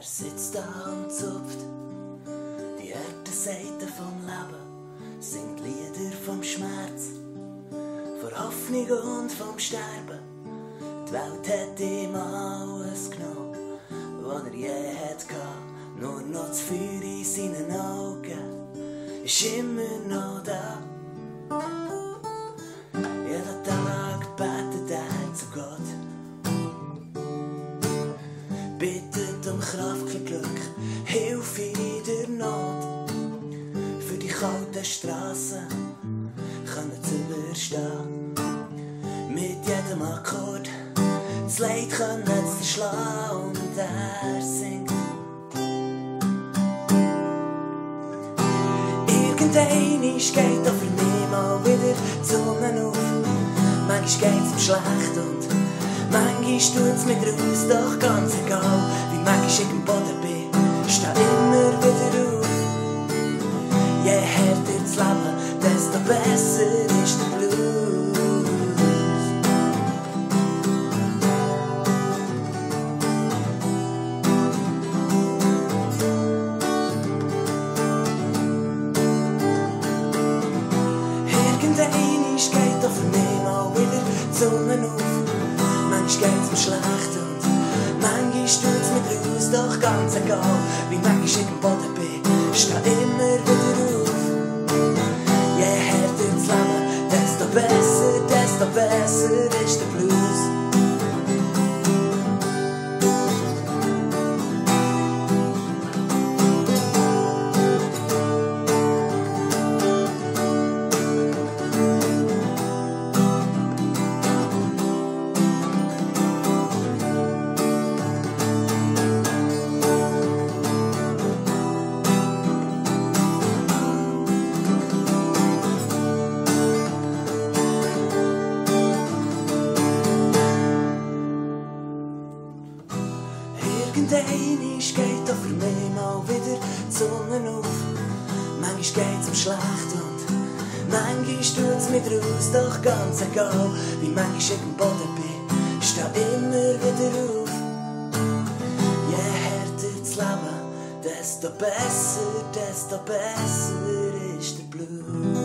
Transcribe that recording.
sitzt da und zupft die harten Seiten vom Leben, singt Lieder vom Schmerz, vor Hoffnung und vom Sterben. Die Welt hat ihm alles genommen, was er je hatte. Nur noch das Feuer in seinen Augen ist immer noch da. Jeden Tag betet er zu Gott, bittet um Kraft und Glück, Hilfe in der Not, für die kalten Strassen können zu überstehen. Mit jedem Akkord das Leid können zu schlagen und er singt. Irgendeinmal geht auch für mich mal wieder die Sonne auf. Manchmal geht's ihm schlecht und manchmal tut's mir draus, doch ganz egal, wie manchmal ich am Boden bin, steh immer wieder auf. Je härter das Leben, desto besser ist der Blues. Irgendeinmal geht doch für mich mal wieder die Sonne auf. Manchmal geht's mir schlecht und manchmal tut's mir draus, doch ganz egal, wie manchmal ich am Boden bin, steh immer wieder auf. Je härter das Leben, desto besser ist der Blues. Irgendeinmal geht auch für mich mal wieder die Sonne auf. Manchmal geht's mir schlecht und manchmal tut's mir draus, doch ganz egal, wie manchmal ich am Boden bin, steh immer wieder auf. Je härter das Leben, desto besser ist der Blues.